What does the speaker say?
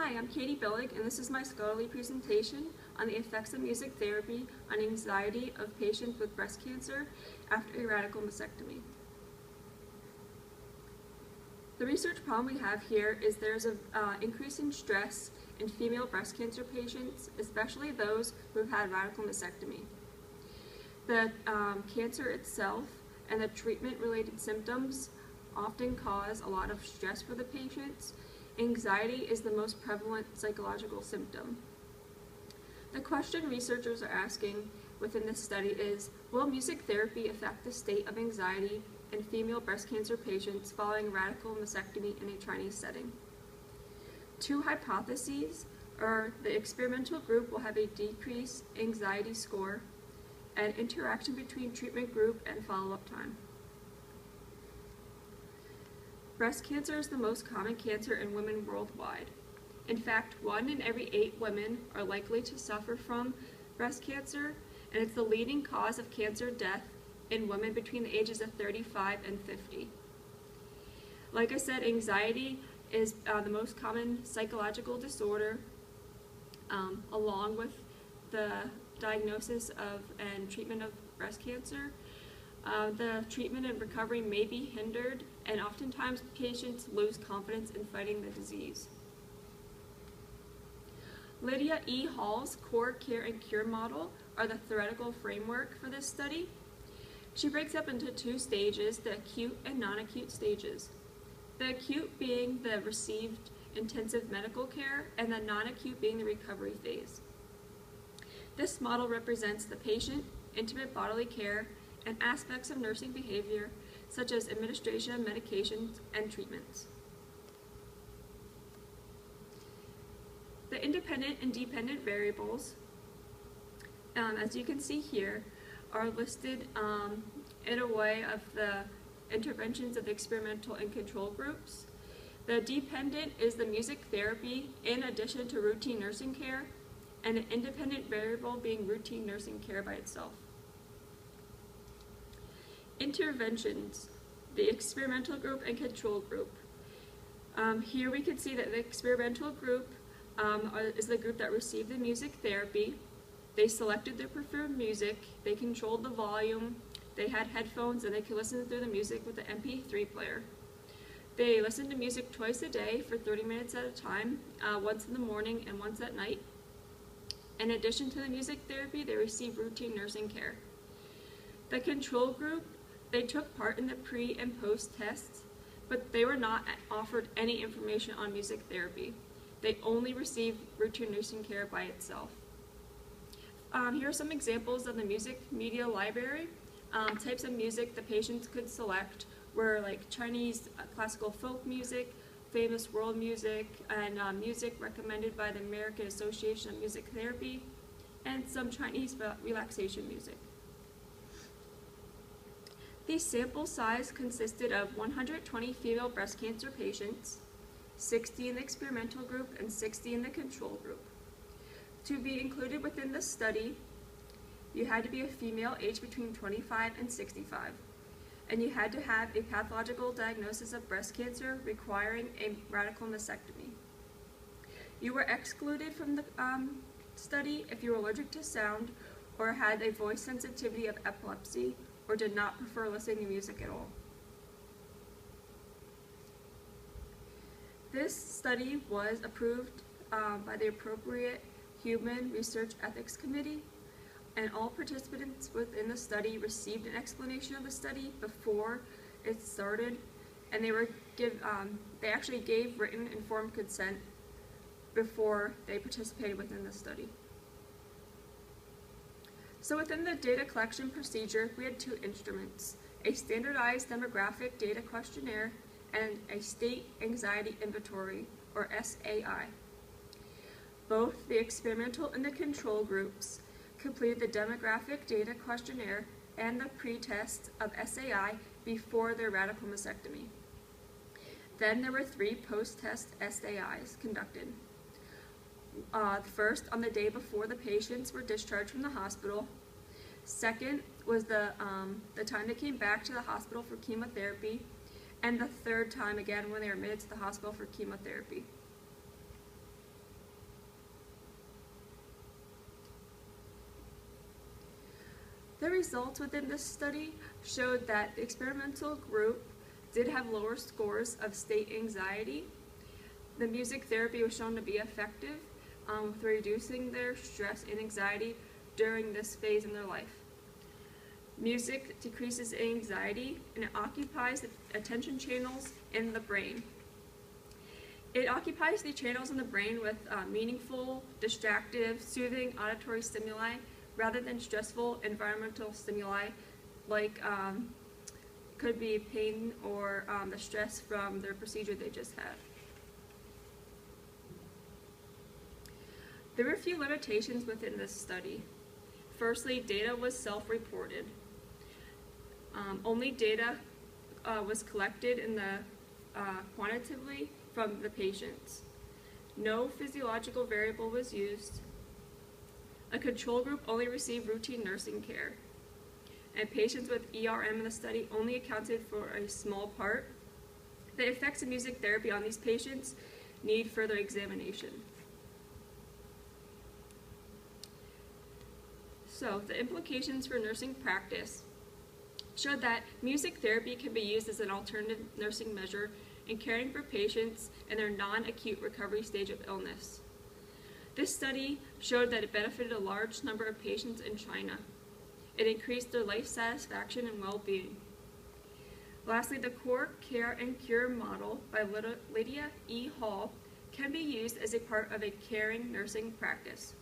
Hi, I'm Katie Billig, and this is my scholarly presentation on the effects of music therapy on anxiety of patients with breast cancer after a radical mastectomy. The research problem we have here is there's an increase in stress in female breast cancer patients, especially those who have had radical mastectomy. The cancer itself and the treatment-related symptoms often cause a lot of stress for the patients. Anxiety is the most prevalent psychological symptom. The question researchers are asking within this study is, will music therapy affect the state of anxiety in female breast cancer patients following radical mastectomy in a Chinese setting? Two hypotheses are the experimental group will have a decreased anxiety score and interaction between treatment group and follow-up time. Breast cancer is the most common cancer in women worldwide. In fact, 1 in every 8 women are likely to suffer from breast cancer, and it's the leading cause of cancer death in women between the ages of 35 and 50. Like I said, anxiety is the most common psychological disorder, along with the diagnosis of and treatment of breast cancer. The treatment and recovery may be hindered, and oftentimes patients lose confidence in fighting the disease. Lydia E. Hall's core care and cure model are the theoretical framework for this study. She breaks up into 2 stages, the acute and non-acute stages. The acute being the received intensive medical care, and the non-acute being the recovery phase. This model represents the patient, intimate bodily care, and aspects of nursing behavior, such as administration of medications and treatments. The independent and dependent variables, as you can see here, are listed in a way of the interventions of the experimental and control groups. The dependent is the music therapy in addition to routine nursing care, and an independent variable being routine nursing care by itself. Interventions, the experimental group and control group. Here we can see that the experimental group is the group that received the music therapy. They selected their preferred music, they controlled the volume, they had headphones and they could listen through the music with the MP3 player. They listened to music twice a day for 30 minutes at a time, once in the morning and once at night. In addition to the music therapy, they received routine nursing care. The control group, they took part in the pre and post tests, but they were not offered any information on music therapy. They only received routine nursing care by itself. Here are some examples of the music media library. Types of music the patients could select were like Chinese classical folk music, famous world music, and music recommended by the American Association of Music Therapy, and some Chinese relaxation music. The sample size consisted of 120 female breast cancer patients, 60 in the experimental group and 60 in the control group. To be included within the study, you had to be a female aged between 25 and 65, and you had to have a pathological diagnosis of breast cancer requiring a radical mastectomy. You were excluded from the study if you were allergic to sound or had a voice sensitivity of epilepsy or did not prefer listening to music at all. This study was approved by the appropriate Human Research Ethics Committee, and all participants within the study received an explanation of the study before it started, and they actually gave written informed consent before they participated within the study. So within the data collection procedure, we had 2 instruments, a standardized demographic data questionnaire and a state anxiety inventory, or SAI. Both the experimental and the control groups completed the demographic data questionnaire and the pre-test of SAI before their radical mastectomy. Then there were 3 post-test SAIs conducted. First, on the day before the patients were discharged from the hospital. Second was the time they came back to the hospital for chemotherapy. And the third time, again, when they were admitted to the hospital for chemotherapy. The results within this study showed that the experimental group did have lower scores of state anxiety. The music therapy was shown to be effective with reducing their stress and anxiety during this phase in their life. Music decreases anxiety and it occupies the attention channels in the brain. It occupies the channels in the brain with meaningful, distractive, soothing auditory stimuli rather than stressful environmental stimuli like could be pain or the stress from their procedure they just had. There were a few limitations within this study. Firstly, data was self-reported. Only data was collected in the quantitatively from the patients. No physiological variable was used. A control group only received routine nursing care. And patients with ERM in the study only accounted for a small part. The effects of music therapy on these patients need further examination. So, the implications for nursing practice showed that music therapy can be used as an alternative nursing measure in caring for patients in their non-acute recovery stage of illness. This study showed that it benefited a large number of patients in China. It increased their life satisfaction and well-being. Lastly, the core care and cure model by Lydia E. Hall can be used as a part of a caring nursing practice.